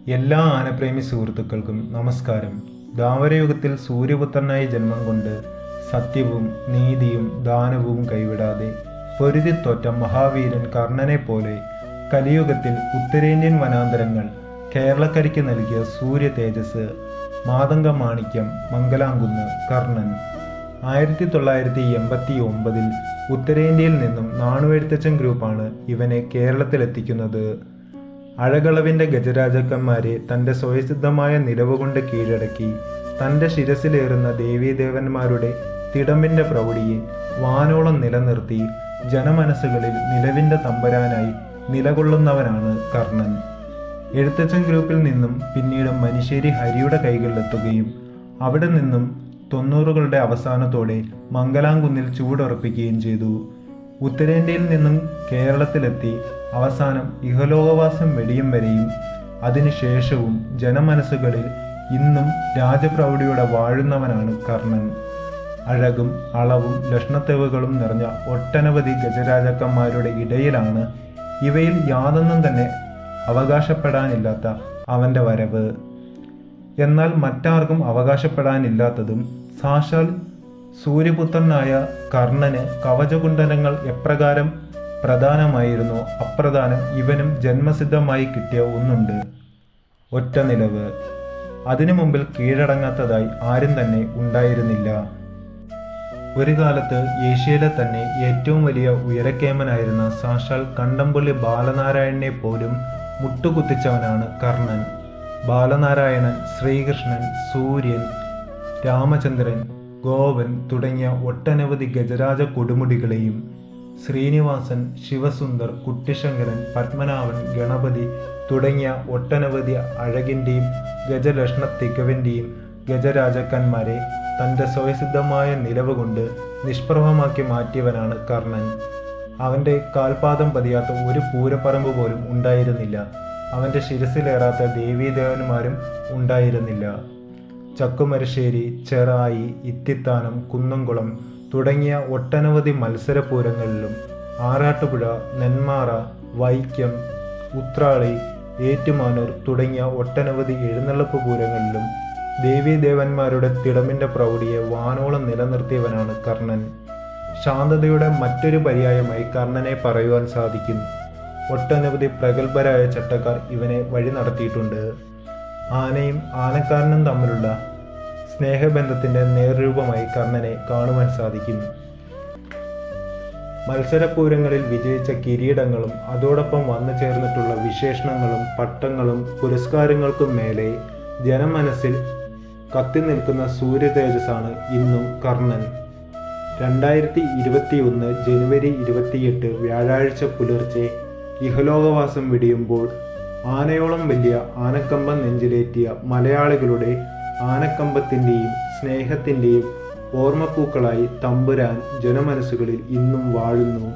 എല്ലാ ആനപ്രേമി സുഹൃത്തുക്കൾക്കും നമസ്കാരം. ദ്വാപരയുഗത്തിൽ സൂര്യപുത്രനായി ജന്മം കൊണ്ട് സത്യവും നീതിയും ദാനവും കൈവിടാതെ പൊരുതിത്തോറ്റ മഹാവീരൻ കർണനെ പോലെ കലിയുഗത്തിൽ ഉത്തരേന്ത്യൻ വനാന്തരങ്ങൾ കേരളക്കരയ്ക്ക് നൽകിയ സൂര്യ തേജസ്, മാതംഗമാണിക്യം, മംഗലാംകുന്ന് കർണൻ. 1989 ഉത്തരേന്ത്യയിൽ നിന്നും നാണുവെഴുത്തച്ഛൻ ഗ്രൂപ്പാണ് ഇവനെ കേരളത്തിലെത്തിക്കുന്നത്. അഴകളവിൻ്റെ ഗജരാജക്കന്മാരെ തൻ്റെ സ്വയസിദ്ധമായ നിലവുകൊണ്ട് കീഴടക്കി തൻ്റെ ശിരസിലേറുന്ന ദേവീദേവന്മാരുടെ തിടമ്പിൻ്റെ പ്രൗഢിയെ വാനോളം നിലനിർത്തി ജനമനസ്സുകളിൽ നിലവിൻ്റെ തമ്പുരാനായി നിലകൊള്ളുന്നവനാണ് കർണൻ. എഴുത്തച്ഛൻ ഗ്രൂപ്പിൽ നിന്നും പിന്നീട് മനിശ്ശേരി ഹരിയുടെ കൈകളിലെത്തുകയും അവിടെ നിന്നും 90കളുടെ അവസാനത്തോടെ മംഗലാംകുന്നിൽ ചൂടുറപ്പിക്കുകയും ചെയ്തു. ഉത്തരേന്ത്യയിൽ നിന്നും കേരളത്തിലെത്തി അവസാനം ഇഹലോകവാസം വെടിയും വരെയും അതിനുശേഷവും ജനമനസ്സുകളിൽ ഇന്നും രാജപ്രൗഢിയോടെ വാഴുന്നവനാണ് കർണൻ. അഴകും അളവും ലക്ഷണത്തെവുകളും നിറഞ്ഞ ഒട്ടനവധി ഗജരാജക്കന്മാരുടെ ഇടയിലാണ് ഇവയിൽ യാതൊന്നും തന്നെ അവകാശപ്പെടാനില്ലാത്ത അവൻ്റെ വരവ്. എന്നാൽ മറ്റാർക്കും അവകാശപ്പെടാനില്ലാത്തതും സാക്ഷാൽ സൂര്യപുത്രനായ കർണന് കവചകുണ്ഡലങ്ങൾ എപ്രകാരം പ്രധാനമായിരുന്നോ അപ്രധാനം ഇവനും ജന്മസിദ്ധമായി കിട്ടിയ ഒന്നുണ്ട്: ഒറ്റ നിലവ്. അതിനു മുമ്പിൽ കീഴടങ്ങാത്തതായി ആരും തന്നെ ഉണ്ടായിരുന്നില്ല. ഒരു കാലത്ത് ഏഷ്യയിലെ തന്നെ ഏറ്റവും വലിയ ഉയരക്കേമനായിരുന്ന സാക്ഷാൽ കണ്ടംപള്ളി ബാലനാരായണനെ പോലും മുട്ടുകുത്തിച്ചവനാണ് കർണൻ. ബാലനാരായണൻ, ശ്രീകൃഷ്ണൻ, സൂര്യൻ, രാമചന്ദ്രൻ, ഗോവൻ തുടങ്ങിയ ഒട്ടനവധി ഗജരാജ കൊടുമുടികളെയും ശ്രീനിവാസൻ, ശിവസുന്ദർ, കുട്ടിശങ്കരൻ, പത്മനാഭൻ, ഗണപതി തുടങ്ങിയ ഒട്ടനവധി അഴകിൻ്റെയും ഗജലക്ഷണ തികവിൻ്റെയും ഗജരാജക്കന്മാരെ തൻ്റെ സ്വയസിദ്ധമായ നിലവ് കൊണ്ട് നിഷ്പ്രഭമാക്കി മാറ്റിയവനാണ് കർണൻ. അവൻ്റെ കാൽപാദം പതിയാത്ത ഒരു പൂരപ്പറമ്പ് പോലും ഉണ്ടായിരുന്നില്ല. അവൻ്റെ ശിരസിലേറാത്ത ദേവീദേവന്മാരും ഉണ്ടായിരുന്നില്ല. ചക്കുമരശ്ശേരി, ചെറായി, ഇത്തിത്താനം, കുന്നംകുളം തുടങ്ങിയ ഒട്ടനവധി മത്സരപൂരങ്ങളിലും ആറാട്ടുപുഴ, നെന്മാറ, വൈക്കം, ഉത്രാളി, ഏറ്റുമാനൂർ തുടങ്ങിയ ഒട്ടനവധി എഴുന്നള്ളപ്പ് പൂരങ്ങളിലും ദേവീദേവന്മാരുടെ തിടമ്പിൻ്റെ പ്രൗഢിയെ വാനോളം നിലനിർത്തിയവനാണ് കർണൻ. ശാന്തതയുടെ മറ്റൊരു പര്യായമായി കർണനെ പറയുവാൻ സാധിക്കും. ഒട്ടനവധി പ്രഗത്ഭരായ ചട്ടക്കാർ ഇവനെ വഴി നടത്തിയിട്ടുണ്ട്. ആനയും ആനക്കാരനും തമ്മിലുള്ള സ്നേഹബന്ധത്തിൻ്റെ നേർരൂപമായി കർണനെ കാണുവാൻ സാധിക്കും. മത്സരപൂരങ്ങളിൽ വിജയിച്ച കിരീടങ്ങളും അതോടൊപ്പം വന്നു ചേർന്നിട്ടുള്ള വിശേഷണങ്ങളും പട്ടങ്ങളും പുരസ്കാരങ്ങൾക്കും മേലെ ജനമനസ്സിൽ കത്തി നിൽക്കുന്ന സൂര്യ തേജസ്സാണ് ഇന്നും കർണൻ. 2021 ജനുവരി 28 വ്യാഴാഴ്ച പുലർച്ചെ ഇഹലോകവാസം വെടിയുമ്പോൾ ആനയോളം വലിയ ആനക്കമ്പം നെഞ്ചിലേറ്റിയ മലയാളികളുടെ ആനക്കമ്പത്തിൻ്റെയും സ്നേഹത്തിൻ്റെയും ഓർമ്മപ്പൂക്കളായി തമ്പുരാൻ ജനമനസ്സുകളിൽ ഇന്നും വാഴുന്നു.